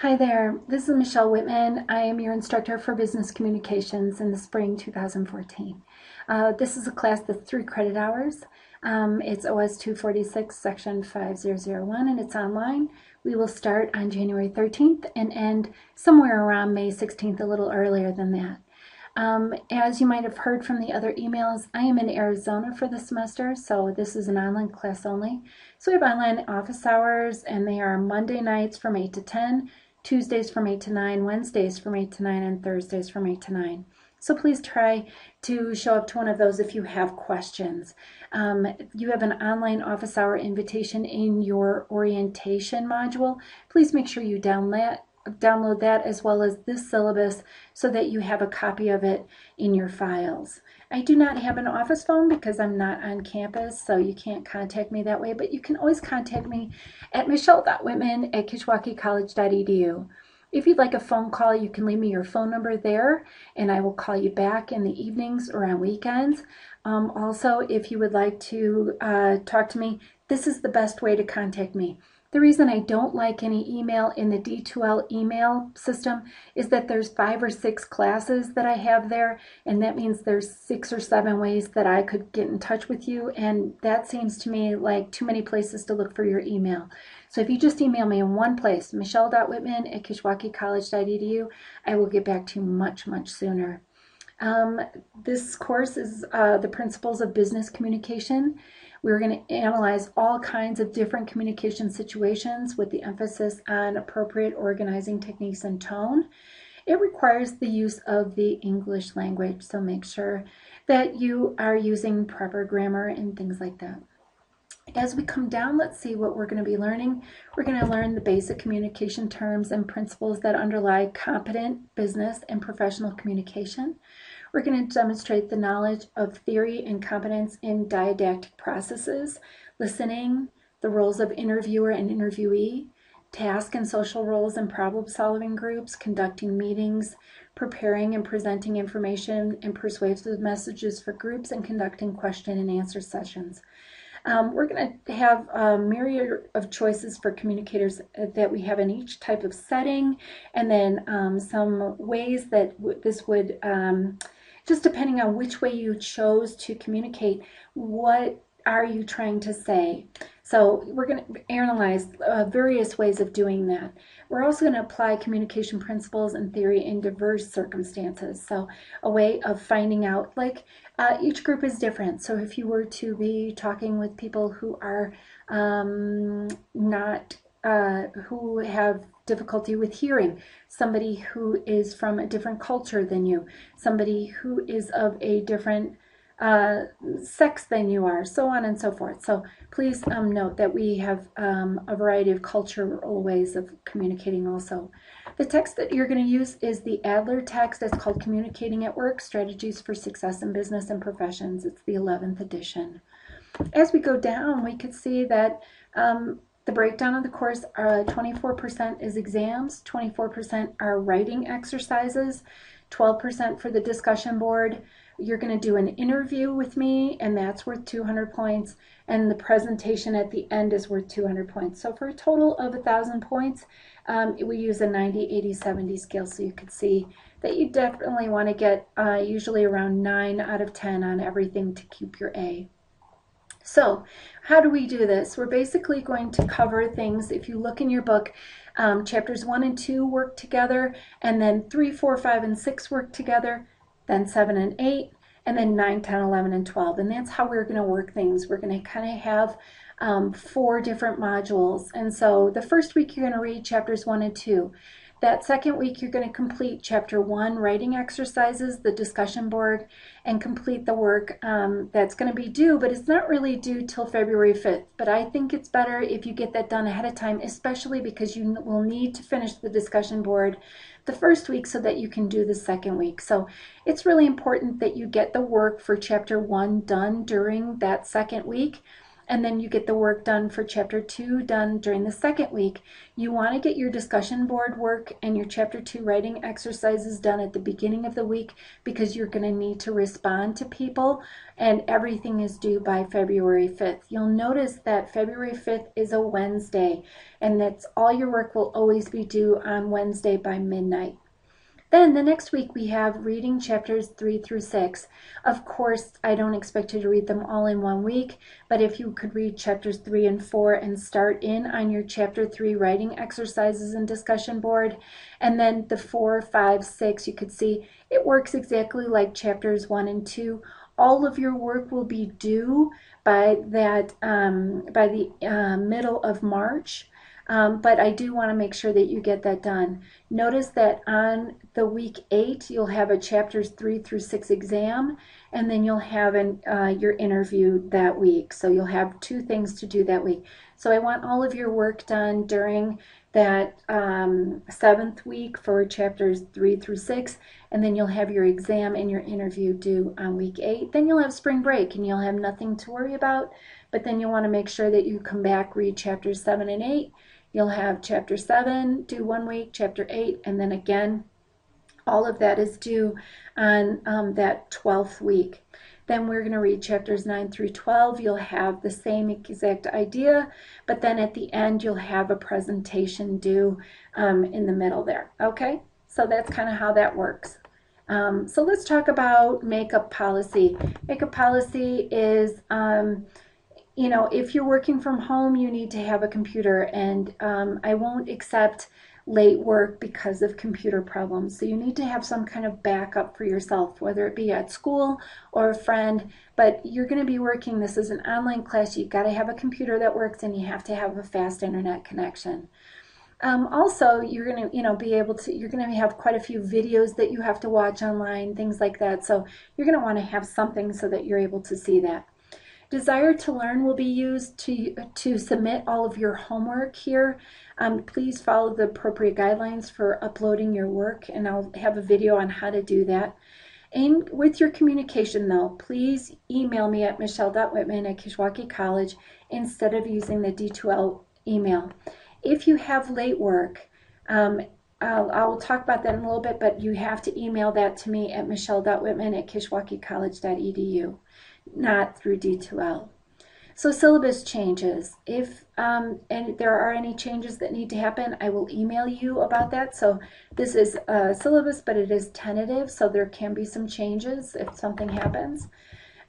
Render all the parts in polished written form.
Hi there, this is Michelle Whitman. I am your instructor for business communications in the spring 2014. This is a class that's 3 credit hours. It's OS 246, section 5001, and it's online. We will start on January 13th and end somewhere around May 16th, a little earlier than that. As you might have heard from the other emails, I am in Arizona for the semester, so this is an online class only. So we have online office hours, and they are Monday nights from 8 to 10, Tuesdays from 8 to 9, Wednesdays from 8 to 9, and Thursdays from 8 to 9. So please try to show up to one of those if you have questions. You have an online office hour invitation in your orientation module. Please make sure you download that as well as this syllabus so that you have a copy of it in your files. I do not have an office phone because I'm not on campus, so you can't contact me that way, but you can always contact me at michelle.whitman@kishwaukeecollege.edu. If you'd like a phone call, you can leave me your phone number there, and I will call you back in the evenings or on weekends. Also, if you would like to talk to me, this is the best way to contact me. The reason I don't like any email in the D2L email system is that there's 5 or 6 classes that I have there, and that means there's 6 or 7 ways that I could get in touch with you, and that seems to me like too many places to look for your email. So if you just email me in one place, michelle.whitman@kishwaukeecollege.edu, I will get back to you much, much sooner. This course is the Principles of Business Communication. We're going to analyze all kinds of different communication situations with the emphasis on appropriate organizing techniques and tone. It requires the use of the English language, so make sure that you are using proper grammar and things like that. As we come down, let's see what we're going to be learning. We're going to learn the basic communication terms and principles that underlie competent business and professional communication. We're going to demonstrate the knowledge of theory and competence in didactic processes, listening, the roles of interviewer and interviewee, task and social roles in problem-solving groups, conducting meetings, preparing and presenting information and persuasive messages for groups, and conducting question and answer sessions. We're going to have a myriad of choices for communicators that we have in each type of setting, and then some ways that this would, just depending on which way you chose to communicate, what are you trying to say? So we're going to analyze various ways of doing that. We're also going to apply communication principles and theory in diverse circumstances. So a way of finding out, like each group is different. So if you were to be talking with people who are who have difficulty with hearing, somebody who is from a different culture than you, somebody who is of a different sex than you are, so on and so forth. So please note that we have a variety of cultural ways of communicating also. The text that you're going to use is the Adler text. It's called Communicating at Work, Strategies for Success in Business and Professions. It's the 11th edition. As we go down, we could see that the breakdown of the course, 24% is exams, 24% are writing exercises, 12% for the discussion board. You're going to do an interview with me, and that's worth 200 points, and the presentation at the end is worth 200 points. So for a total of 1,000 points, we use a 90, 80, 70 scale, so you can see that you definitely want to get usually around 9 out of 10 on everything to keep your A. So how do we do this? We're basically going to cover things. If you look in your book, chapters 1 and 2 work together, and then 3, 4, 5, and 6 work together, then 7 and 8, and then 9, 10, 11, and 12. And that's how we're going to work things. We're going to kind of have 4 different modules. And so the first week you're going to read chapters 1 and 2. That second week you're going to complete chapter 1, writing exercises, the discussion board, and complete the work that's going to be due, but it's not really due till February 5th. But I think it's better if you get that done ahead of time, especially because you will need to finish the discussion board the first week so that you can do the second week. So it's really important that you get the work for chapter 1 done during that second week. and then you get the work done for chapter 2 done during the second week. You want to get your discussion board work and your chapter 2 writing exercises done at the beginning of the week, because you're going to need to respond to people, and everything is due by February 5th. You'll notice that February 5th is a Wednesday, and that's all your work will always be due on Wednesday by midnight. Then the next week we have reading chapters 3 through 6. Of course, I don't expect you to read them all in 1 week, but if you could read chapters 3 and 4 and start in on your chapter 3 writing exercises and discussion board, and then the 4, 5, 6, you could see it works exactly like chapters 1 and 2. All of your work will be due by the middle of March. But I do want to make sure that you get that done. Notice that on the week 8, you'll have a chapters 3 through 6 exam, and then you'll have your interview that week. So you'll have 2 things to do that week. So I want all of your work done during that 7th week for chapters 3 through 6, and then you'll have your exam and your interview due on week 8. Then you'll have spring break, and you'll have nothing to worry about. But then you'll want to make sure that you come back, read chapters 7 and 8. You'll have chapter 7 due 1 week, chapter 8, and then again, all of that is due on that 12th week. Then we're going to read chapters 9 through 12. You'll have the same exact idea, but then at the end, you'll have a presentation due in the middle there. Okay, so that's kind of how that works. So let's talk about makeup policy. Makeup policy is you know, if you're working from home, you need to have a computer, and I won't accept late work because of computer problems. So you need to have some kind of backup for yourself, whether it be at school or a friend, but you're going to be working. This is an online class. You've got to have a computer that works, and you have to have a fast internet connection. Also, you're going to, be able to, you're going to have quite a few videos that you have to watch online, things like that. So you're going to want to have something so that you're able to see that. Desire to Learn will be used to submit all of your homework here. Please follow the appropriate guidelines for uploading your work, and I'll have a video on how to do that. And with your communication, though, please email me at michelle.whitman@Kishwaukee College instead of using the D2L email. If you have late work, I'll talk about that in a little bit, but you have to email that to me at michelle.whitman@kishwaukeecollege.edu. Not through D2L. So syllabus changes. If and there are any changes that need to happen, I will email you about that. So this is a syllabus, but it is tentative, so there can be some changes if something happens.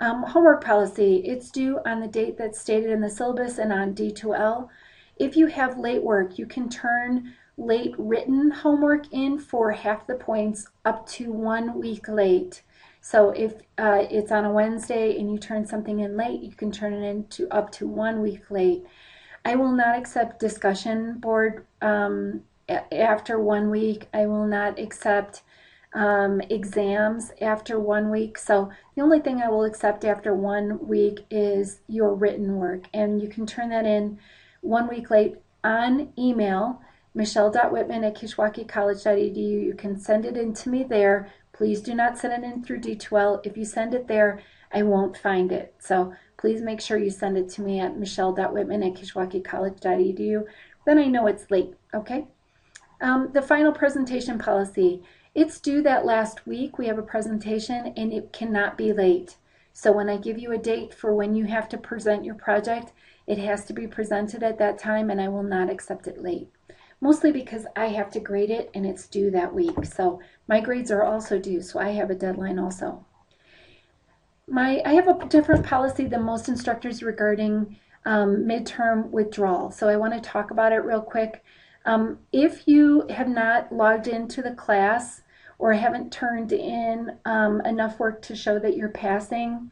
Homework policy, it's due on the date that's stated in the syllabus and on D2L. If you have late work, you can turn late written homework in for half the points up to 1 week late. So if it's on a Wednesday and you turn something in late, you can turn it in up to 1 week late. I will not accept discussion board after 1 week. I will not accept exams after 1 week. So the only thing I will accept after 1 week is your written work. And you can turn that in 1 week late on email, michelle.whitman@kishwaukeecollege.edu. You can send it in to me there. Please do not send it in through D2L. If you send it there, I won't find it. So please make sure you send it to me at michelle.whitman@kishwaukeecollege.edu. Then I know it's late, okay? The final presentation policy. It's due that last week. We have a presentation, and it cannot be late. So when I give you a date for when you have to present your project, it has to be presented at that time, and I will not accept it late. Mostly because I have to grade it and it's due that week. So my grades are also due, so I have a deadline also. I have a different policy than most instructors regarding midterm withdrawal. So I want to talk about it real quick. If you have not logged into the class or haven't turned in enough work to show that you're passing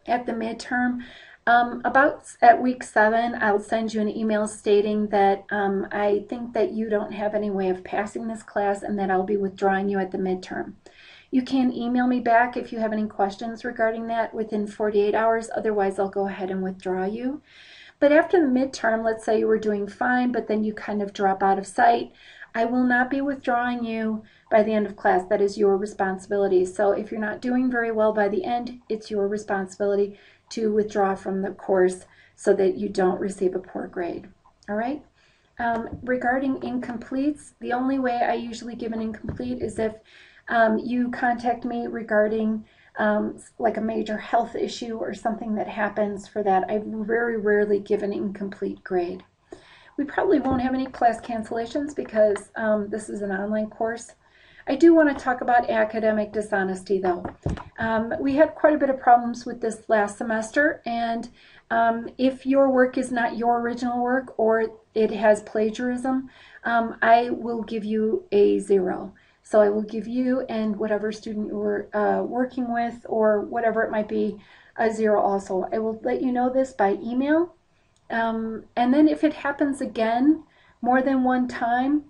at the midterm, about at week 7, I'll send you an email stating that I think that you don't have any way of passing this class and that I'll be withdrawing you at the midterm. You can email me back if you have any questions regarding that within 48 hours. Otherwise, I'll go ahead and withdraw you. But after the midterm, let's say you were doing fine, but then you kind of drop out of sight, I will not be withdrawing you by the end of class. That is your responsibility. So if you're not doing very well by the end, it's your responsibility to withdraw from the course so that you don't receive a poor grade. All right? Regarding incompletes, the only way I usually give an incomplete is if you contact me regarding like a major health issue or something that happens for that. I very rarely give an incomplete grade. We probably won't have any class cancellations because this is an online course. I do want to talk about academic dishonesty though. We had quite a bit of problems with this last semester, and if your work is not your original work or it has plagiarism, I will give you a 0. So I will give you and whatever student you're working with or whatever it might be a 0 also. I will let you know this by email. And then if it happens again more than one time,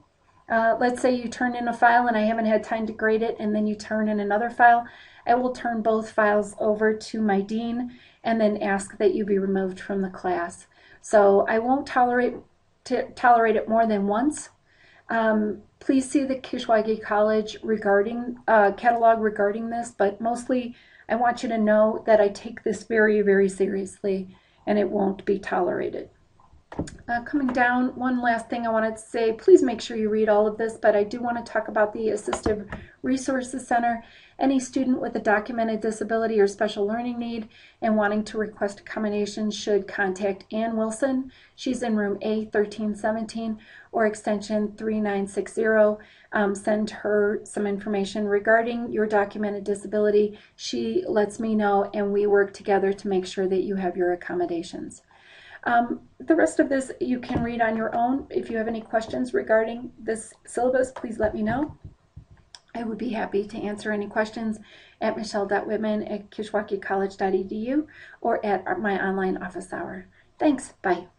let's say you turn in a file and I haven't had time to grade it, and then you turn in another file, I will turn both files over to my dean and then ask that you be removed from the class. So I won't tolerate it more than once. Please see the Kishwaukee College regarding catalog regarding this, but mostly I want you to know that I take this very, very seriously and it won't be tolerated. Coming down, one last thing I wanted to say, please make sure you read all of this, but I do want to talk about the Assistive Resources Center. Any student with a documented disability or special learning need and wanting to request accommodation should contact Ann Wilson. She's in room A1317 or extension 3960. Send her some information regarding your documented disability. She lets me know and we work together to make sure that you have your accommodations. The rest of this you can read on your own. If you have any questions regarding this syllabus, please let me know. I would be happy to answer any questions at michelle.whitman@kishwaukeecollege.edu or at my online office hour. Thanks. Bye.